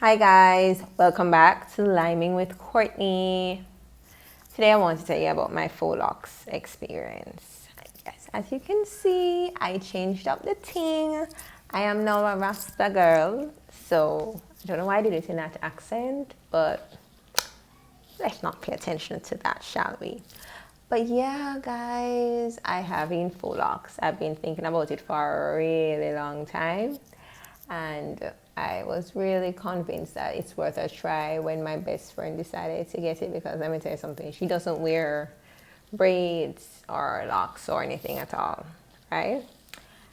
Hi guys, welcome back to Liming with Courtney. Today I want to tell you about my faux locs experience. Yes, as you can see, I changed up the thing. I am now a Rasta girl, so I don't know why I did it in that accent, but let's not pay attention to that, shall we? But yeah, guys, I have been faux locs. I've been thinking about it for a really long time. And I was really convinced that it's worth a try when my best friend decided to get it, because let me tell you something, she doesn't wear braids or locks or anything at all, right?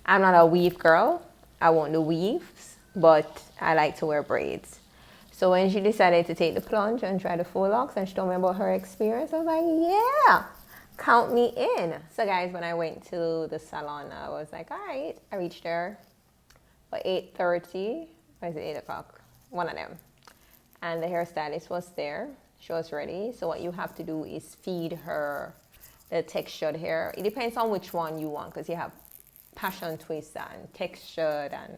I'm not a weave girl. I won't do weaves, but I like to wear braids. So when she decided to take the plunge and try the faux locs and she told me about her experience, I was like, yeah, count me in. So guys, when I went to the salon, I was like, all right, I reached there by 8:30, or is it 8 o'clock? One of them. And the hairstylist was there. She was ready. So what you have to do is feed her the textured hair. It depends on which one you want, because you have passion twist and textured and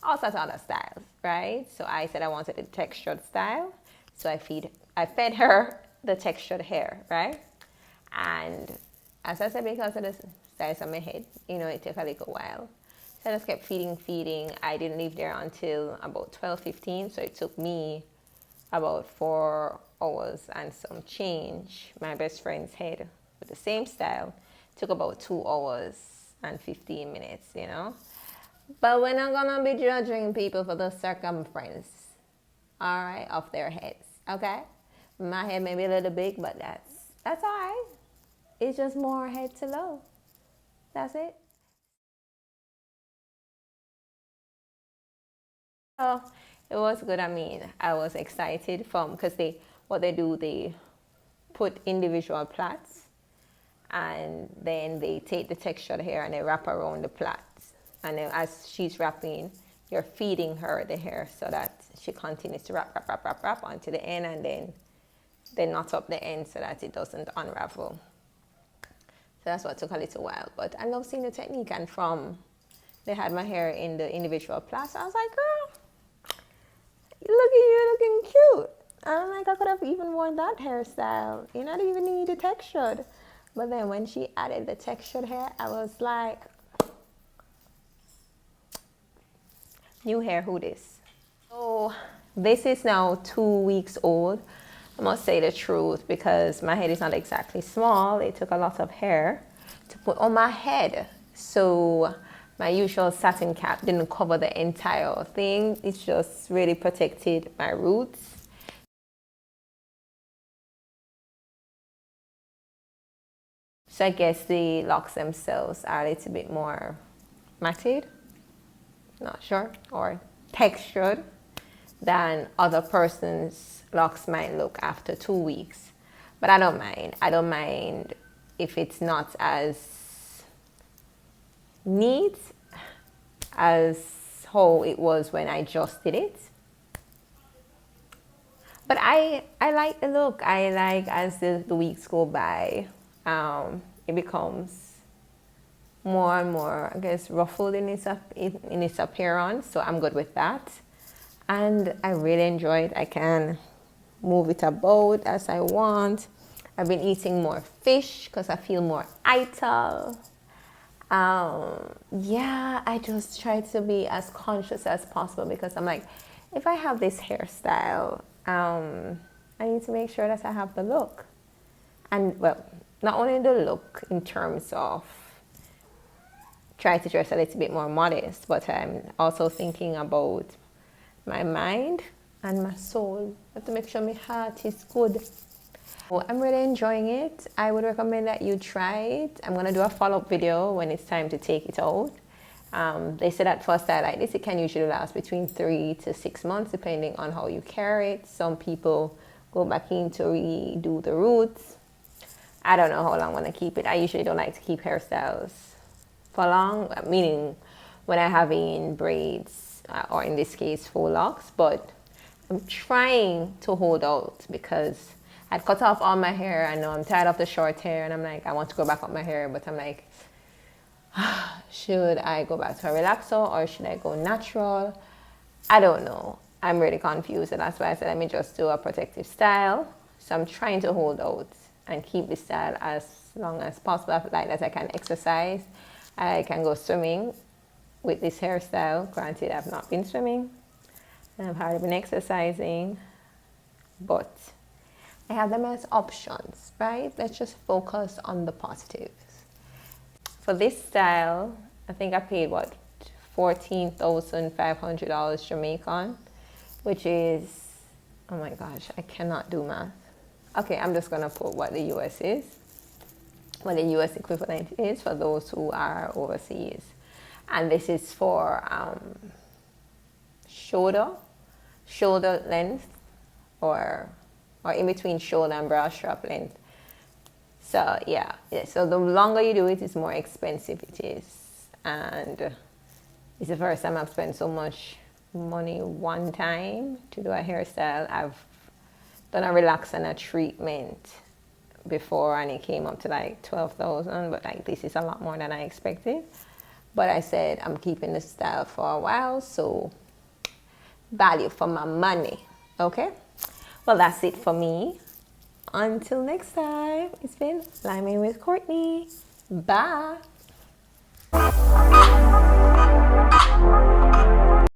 all sorts of other styles, right? So I said I wanted a textured style. So I fed her the textured hair, right? And as I said, because of the size of my head, it took a little while. So I just kept feeding. I didn't leave there until about 12:15. So it took me about 4 hours and some change. My best friend's head with the same style took about 2 hours and 15 minutes, But we're not gonna be judging people for the circumference, all right, of their heads, okay? My head may be a little big, but that's all right. It's just more head to low. That's it. Oh, it was good. I mean, I was excited because they put individual plaits, and then they take the textured hair and they wrap around the plaits. And then as she's wrapping, you're feeding her the hair so that she continues to wrap onto the end, and then they knot up the end so that it doesn't unravel. So that's what took a little while. But I love seeing the technique. And they had my hair in the individual plaits. I was like, girl, look at you looking cute. I'm like, I could have even worn that hairstyle. You don't even need the textured. But then when she added the textured hair, I was like, new hair, who this? So this is now 2 weeks old. I must say the truth, because my head is not exactly small. It took a lot of hair to put on my head. So my usual satin cap didn't cover the entire thing. It just really protected my roots. So I guess the locks themselves are a little bit more matted, not sure, or textured than other person's locks might look after 2 weeks. But I don't mind. I don't mind if it's not as neat as how it was when I just did it. But I like the look. I like, as the weeks go by, it becomes more and more, I guess, ruffled in its appearance. So I'm good with that. And I really enjoy it. I can move it about as I want. I've been eating more fish because I feel more ital. Yeah, I just try to be as conscious as possible, because I'm like, if I have this hairstyle, I need to make sure that I have the look. And well, not only the look in terms of trying to dress a little bit more modest, but I'm also thinking about my mind and my soul. I have to make sure my heart is good. So I'm really enjoying it. I would recommend that you try it. I'm going to do a follow-up video when it's time to take it out. They said that for a style like this, it can usually last between 3 to 6 months, depending on how you carry it. Some people go back in to redo the roots. I don't know how long I want to keep it. I usually don't like to keep hairstyles for long, meaning when I have in braids, or in this case, faux locs. But I'm trying to hold out, because I'd cut off all my hair. I know I'm tired of the short hair, and I'm like, I want to grow back up my hair, but I'm like, should I go back to a relaxer or should I go natural? I don't know. I'm really confused, and that's why I said let me just do a protective style. So I'm trying to hold out and keep the style as long as possible. I feel like that I can exercise, I can go swimming with this hairstyle. Granted, I've not been swimming and I've hardly been exercising, but I have them as options, right? Let's just focus on the positives. For this style, I think I paid what, $14,500 Jamaican, which is, oh my gosh, I cannot do math. Okay, I'm just gonna put what the US is, what the US equivalent is for those who are overseas. And this is for shoulder length, or in between shoulder and brow strap length. So yeah, so the longer you do it, it's more expensive it is. And it's the first time I've spent so much money one time to do a hairstyle. I've done a relax and a treatment before, and it came up to like 12,000, but like this is a lot more than I expected. But I said I'm keeping the style for a while, so value for my money. Okay, well, that's it for me. Until next time, it's been Liming with Courtney. Bye.